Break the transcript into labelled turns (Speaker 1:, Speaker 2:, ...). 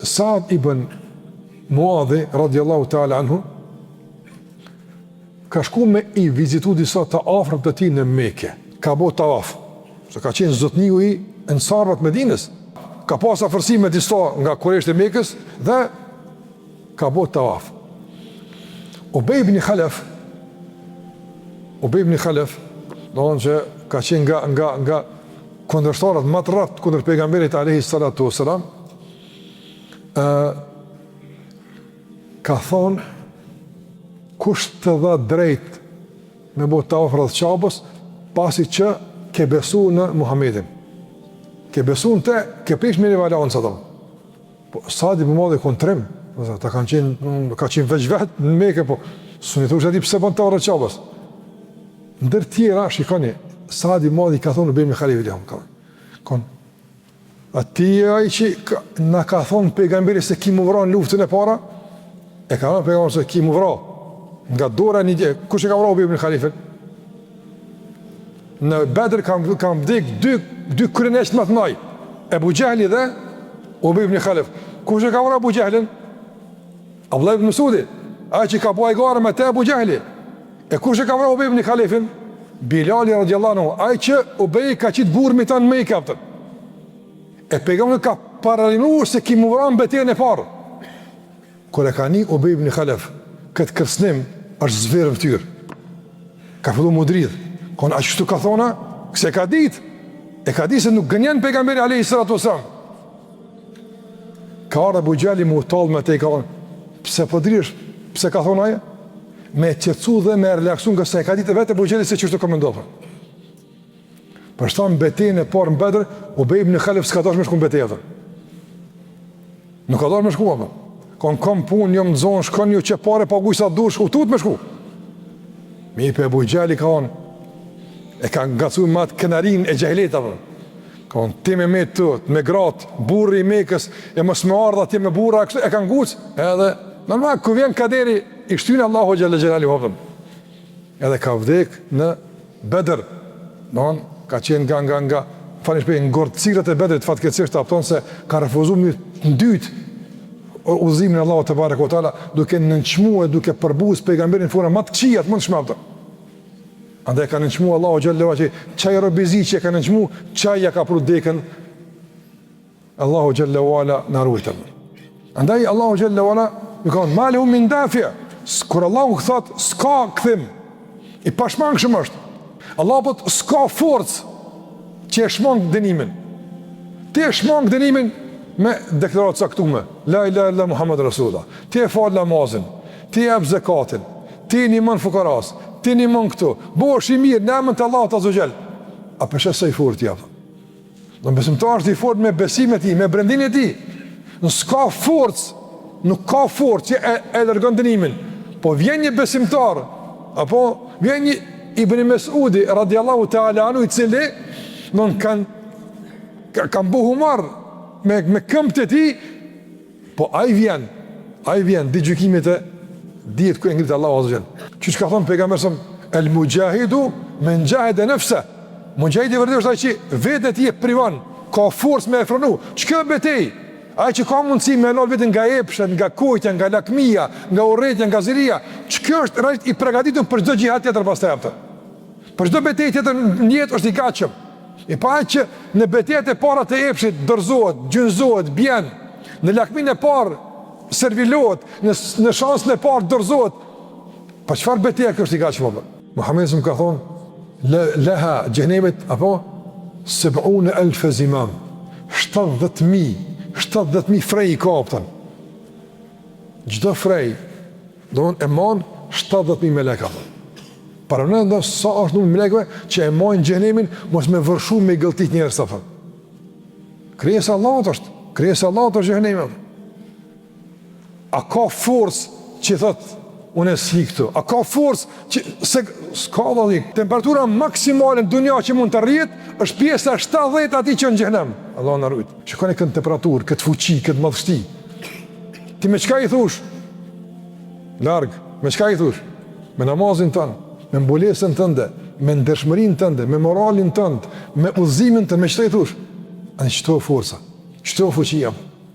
Speaker 1: Saad ibn Muadhi, radiallahu ta'ala anhu, ka shku me i vizitu disa të afrëm të ti në Mekë. Ka bo të afrë, se ka qenë zotniju i ensarvat Medinës. Ka pas afërsi me disa nga Kurejsht e Mekës dhe ka bo të afrë. Ubej ibn Khalaf, do në që ka qenë nga kundërshtarët më të rrapt kundër pejgamberit alayhi salatu wassalam, ka thonë kush të dha drejt me bo të ofrat qabës pasi që ke besu në Muhammedin, ke besu në te, ke prish me një valanë sa po, Saad ibn Muadhi konë trim, ta ka qenë veç vetë në Mekë, po së një thush e di pëse bën të ofrat qabës. Ndër tjera, shikoni, Saad ibn Muadhi ka thonë në bëjmë në Khalifit, ati ai që na ka thonë pejgamberi se ki mu vra në luftën e para, e ka thonë pejgamberi se ki mu vra nga dora një dje. Kush e ka vra Ubej ibn Khalifin? Në Bedr kam vdik dy kryesht më të mëdhenj, Ebu Jehli dhe Ubej ibn Khalif. Kush e ka vra Abu Jehlin? Abdullah ibn Mesudi, ai që ka bua garë me te Abu Jehli. E kush e ka vra Ubej ibn Khalifin? Bilali radiallahu anhu, ai që Ubej ka qit burr me ta në Mekë. E pejgamberi ka paralinuar se ki mu vran betejën e parë. Kur e ka ni Ubej ibn Khalaf këtë kërsnim, është zverë vëtyr. Ka fillu mu dridh. Kon a qështu ka thona, këse ka dit. E ka dit se nuk gënjen pejgamberi alayhi salatu wasalam. Ka arë Abu Jehli mu talë me te i ka thonë, pse po drish, pse ka thonë aje? Me qetësu dhe me relaksu nga se e ka dit e vetë Abu Jehli se qështu ka mendofër. Për shtanë betejën e parë në Bedr, Ubej ibn Khalaf s'ka dash me shku në betejë. Nuk ka dash me shku, apë. Kom punë, jom në zonë, shkon një që pare, paguj sa dush, u tut me shku. Mi i për Abu Jehli ka onë, e ka ngacu me atë kënarin e gjahilet, apë. Ka onë, ti me të, me gratë, burri i Mekës, e mos me ardha, ti me burra, e ka nguc, edhe, normal, ku vjen kaderi, i shtynë Allahu Gjallaj, apë. Edhe ka vdek në Bedr, ka qenë nga fani shpej në gordësirët e Bedrit fatkeqësisht apton se ka refuzuar në dytë udhëzimin e Allahut te barekuhu teala duke nënçmuar duke përbuz pejgamberin në forma më të këqija të mundshme ato. Andaj ka nënçmuar Allahu xhallahu që çaj robizi që ka nënçmuar çaj ja ka pru dekën Allahu xhallahu ala na ruajtë. Andaj Allahu xhallahu ala ju ka malu min dafi. Kur Allahu thot s'ka kthim i pashmangshëm është. Allah po s'ka forcë që e shmang dënimin. Ti e shmang dënimin me deklaratë caktuar. La ilaha illa Muhammed Rasulullah. Ti e fal namazin, ti e jep zakatin, ti ndihmon fukaras, ti ndihmon këtu. Bosh i mirë në emrin të Allahut azza xal. A pesha sa i fortë jap. Do besimtar është i fortë me besimin e tij, me brendinë e tij. Nuk ka forcë, nuk ka forcë që e largon dënimin. Po vjen një besimtar, apo vjen një Ibn Mesudi radiallahu ta'ala anu i cili non kan bu humar me këmbët e ti, po ai vjen di gjykimit e dihet ku e ngritë Allahu azza jall. Që ka thonë pejgamberi el mujahidu men jahada nafsa. Mujahidi vërtet është ai që vetë ti e privon, ka forcë me e frenu. Çka betej? Ai që ka mundësi me lol vetën nga epshet, nga kujtja, nga lakmia, nga urrëtia, nga ziria. Çka është realisht i përgatitur për çdo gjihad tjetër pastaj aftë. Për çdo betejë tjetër në jetë është i gatshëm. E pa që në betejët e para të epshit dorëzohet, gjynzohet, bjen, në lakmin e parë servilohet, në shansën e parë dorëzohet. Pa çfarë betejë kjo është i gatshëm apo? Muhamedi më ka thonë leha xhenemit apo 70,000 zimam. 70,000 frej i kaptan. Çdo frej do të emon 70,000 meleka. Para në nda sa është numër melekëve që e mojnë xhenemin mos me vërshu me i gëlltit njerëz sa fat. Krijesa Allahut është xhenemi. A ka forcë që thot unë si këtu? A ka forcë që se s'ka vallë. Temperatura maksimale në dunja që mund të rrihet është pjesa 70 atij që në xhenem. Allahu na ruaj. Shikoni këtë temperaturë, këtë fuqi, këtë madhështi. Ti me çka i thush? Larg, me çka i thush? Me namazin tënd, me mbulesën tënde, me ndershmërinë tënde, me moralin tënd, me udhëzimin tënd, me çfarë i thush? Ai çto forca, çto fuqia.